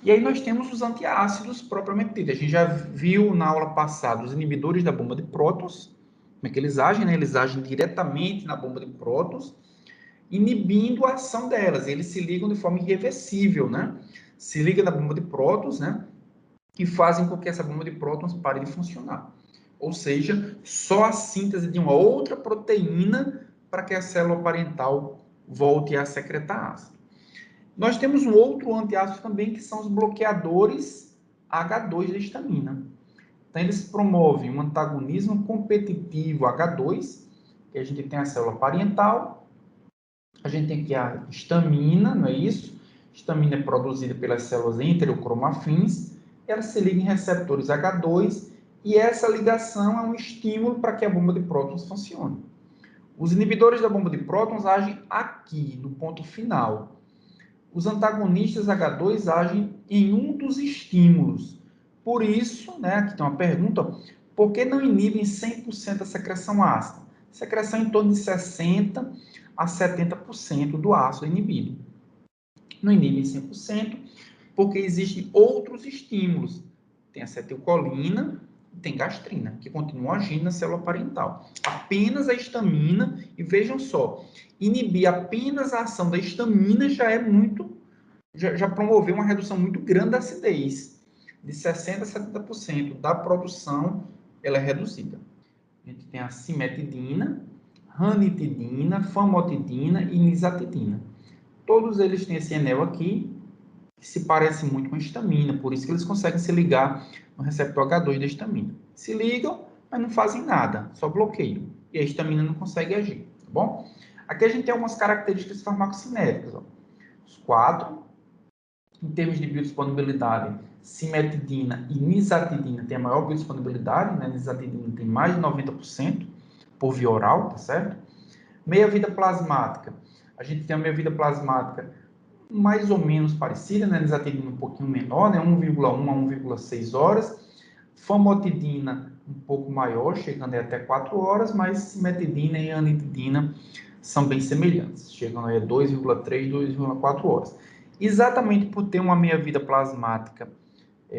E aí nós temos os antiácidos propriamente dito. A gente já viu na aula passada os inibidores da bomba de prótons, como é que eles agem, né? Eles agem diretamente na bomba de prótons, inibindo a ação delas. Eles se ligam de forma irreversível, né? Se liga na bomba de prótons, né? E fazem com que essa bomba de prótons pare de funcionar. Ou seja, só a síntese de uma outra proteína para que a célula parental volte a secretar ácido. Nós temos um outro antiácido também, que são os bloqueadores H2 da histamina. Então, eles promovem um antagonismo competitivo H2, que a gente tem a célula parental, a gente tem aqui a histamina, não é isso? Histamina é produzida pelas células enterocromafins, ela se liga em receptores H2, e essa ligação é um estímulo para que a bomba de prótons funcione. Os inibidores da bomba de prótons agem aqui, no ponto final. Os antagonistas H2 agem em um dos estímulos. Por isso, né, aqui tem uma pergunta, por que não inibem 100% a secreção ácida? Secreção em torno de 60% a 70% do ácido inibido. Não inibem 100%, porque existem outros estímulos. Tem acetilcolina e tem gastrina, que continuam agindo na célula parental. Apenas a histamina, e vejam só, inibir apenas a ação da histamina já promoveu uma redução muito grande da acidez. De 60% a 70% da produção, ela é reduzida. A gente tem a cimetidina, ranitidina, famotidina e nisatidina. Todos eles têm esse enel aqui, que se parece muito com a histamina, por isso que eles conseguem se ligar no receptor H2 da histamina. Se ligam, mas não fazem nada, só bloqueiam. E a histamina não consegue agir, tá bom? Aqui a gente tem algumas características farmacocinéticas, ó. Os 4, em termos de biodisponibilidade, cimetidina e nisatidina têm a maior biodisponibilidade, né? Nisatidina tem mais de 90% por via oral, tá certo? Meia-vida plasmática. A gente tem a meia-vida plasmática mais ou menos parecida, né? Nisatidina um pouquinho menor, né? 1,1 a 1,6 horas. Famotidina um pouco maior, chegando até 4 horas, mas cimetidina e anitidina são bem semelhantes, chegando a 2,3, 2,4 horas. Exatamente por ter uma meia-vida plasmática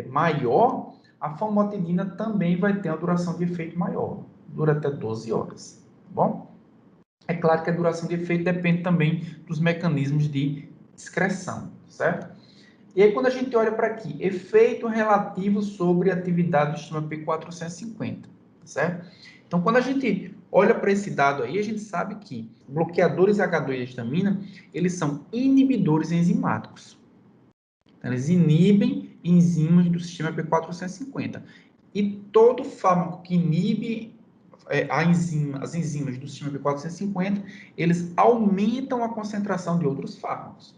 maior, a famotidina também vai ter uma duração de efeito maior, dura até 12 horas, tá bom? É claro que a duração de efeito depende também dos mecanismos de excreção, certo? E aí, quando a gente olha para aqui, efeito relativo sobre a atividade do sistema P450, certo? Então, quando a gente olha para esse dado aí, a gente sabe que bloqueadores H2 da histamina, eles são inibidores enzimáticos. Então, eles inibem enzimas do sistema P450. E todo fármaco que inibe as enzimas do sistema P450, eles aumentam a concentração de outros fármacos.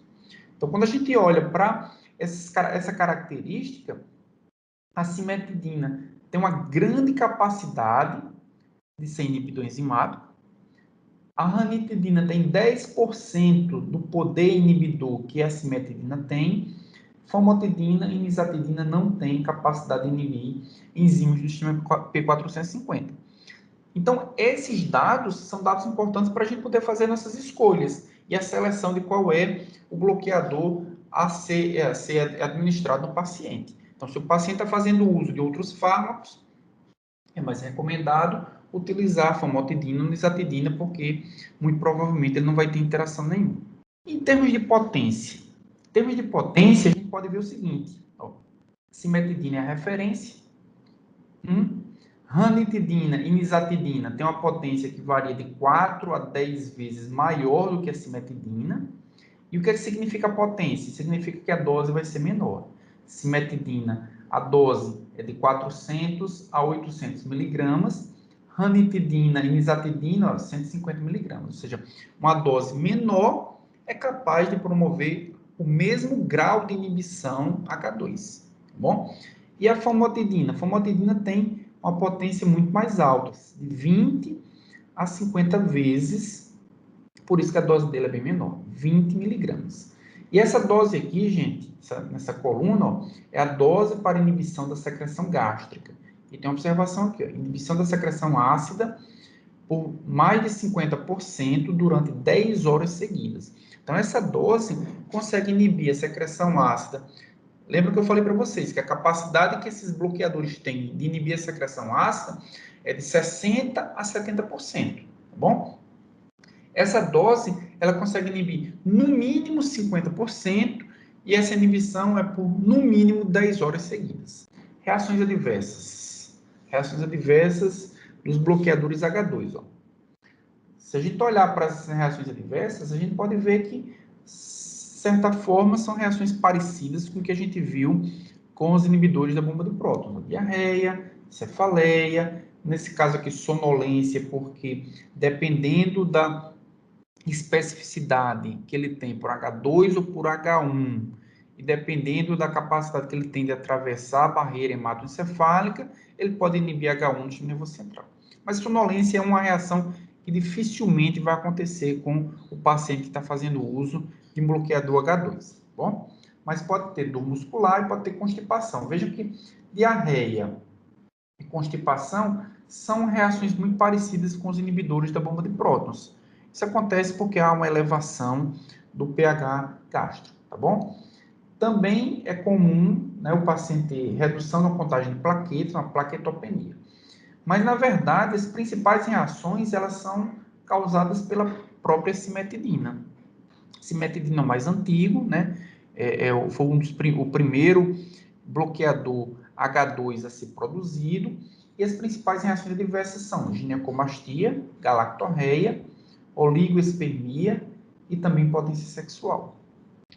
Então, quando a gente olha para essa característica, a cimetidina tem uma grande capacidade de ser inibidor enzimático. A ranitidina tem 10% do poder inibidor que a cimetidina tem. Famotidina e nisatidina não têm capacidade de inibir enzimas do sistema P450. Então, esses dados são dados importantes para a gente poder fazer nossas escolhas e a seleção de qual é o bloqueador a ser administrado no paciente. Então, se o paciente está fazendo uso de outros fármacos, é mais recomendado utilizar famotidina ou nisatidina, porque muito provavelmente ele não vai ter interação nenhuma. Em termos de potência, a gente pode ver o seguinte: cimetidina é a referência. Ranitidina e nisatidina tem uma potência que varia de 4 a 10 vezes maior do que a cimetidina. E o que significa potência? Significa que a dose vai ser menor. Cimetidina, a dose é de 400 a 800 miligramas. Ranitidina e nisatidina, 150 miligramas. Ou seja, uma dose menor é capaz de promover o mesmo grau de inibição H2. Tá bom? E a famotidina? A famotidina tem uma potência muito mais alta, de 20 a 50 vezes, por isso que a dose dele é bem menor, 20 miligramas. E essa dose aqui, gente, nessa coluna, ó, é a dose para inibição da secreção gástrica. E tem uma observação aqui, ó, inibição da secreção ácida por mais de 50% durante 10 horas seguidas. Então, essa dose consegue inibir a secreção ácida Lembra que eu falei para vocês que a capacidade que esses bloqueadores têm de inibir a secreção ácida é de 60% a 70%, tá bom? Essa dose, ela consegue inibir no mínimo 50% e essa inibição é por no mínimo 10 horas seguidas. Reações adversas. Reações adversas dos bloqueadores H2. Ó. Se a gente olhar para essas reações adversas, a gente pode ver que, de certa forma, são reações parecidas com o que a gente viu com os inibidores da bomba de prótons. Diarreia, cefaleia, nesse caso aqui, sonolência, porque dependendo da especificidade que ele tem por H2 ou por H1, e dependendo da capacidade que ele tem de atravessar a barreira hematoencefálica, ele pode inibir H1 do sistema nervoso central. Mas sonolência é uma reação que dificilmente vai acontecer com o paciente que está fazendo uso de um bloqueador H2, tá bom? Mas pode ter dor muscular e pode ter constipação. Veja que diarreia e constipação são reações muito parecidas com os inibidores da bomba de prótons. Isso acontece porque há uma elevação do pH gástrico, tá bom? Também é comum, né, o paciente ter redução na contagem de plaquetas, uma plaquetopenia. Mas, na verdade, as principais reações, elas são causadas pela própria cimetidina. Cimetidina mais antigo, né? Foi o primeiro bloqueador H2 a ser produzido. E as principais reações adversas são ginecomastia, galactorreia, oligoespermia e também potência sexual.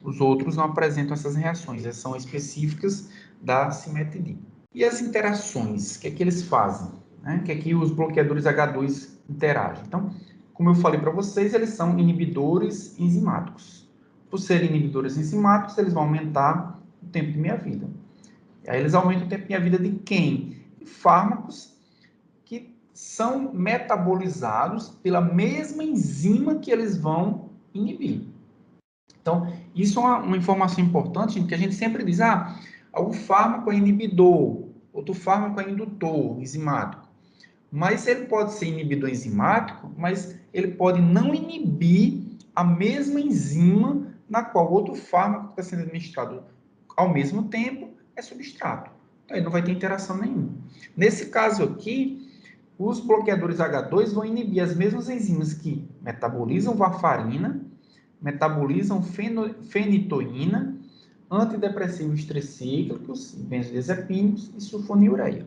Os outros não apresentam essas reações, elas são específicas da cimetidina. E as interações, o que é que eles fazem? Né? O que é que os bloqueadores H2 interagem? Então, como eu falei para vocês, eles são inibidores enzimáticos. Por serem inibidores enzimáticos, eles vão aumentar o tempo de meia-vida. Aí eles aumentam o tempo de meia-vida de quem? De fármacos que são metabolizados pela mesma enzima que eles vão inibir. Então, isso é uma informação importante, que a gente sempre diz, o fármaco é inibidor, outro fármaco é indutor enzimático. Mas ele pode ser inibidor enzimático, mas ele pode não inibir a mesma enzima na qual outro fármaco que está sendo administrado ao mesmo tempo é substrato. Então, ele não vai ter interação nenhuma. Nesse caso aqui, os bloqueadores H2 vão inibir as mesmas enzimas que metabolizam varfarina, metabolizam fenitoína, antidepressivos tricíclicos, benzodiazepínicos e sulfonilureia.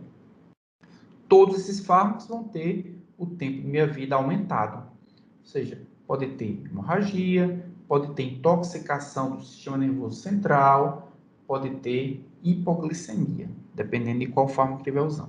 Todos esses fármacos vão ter o tempo de meia-vida aumentado. Ou seja, pode ter hemorragia, pode ter intoxicação do sistema nervoso central, pode ter hipoglicemia, dependendo de qual fármaco estiver usando.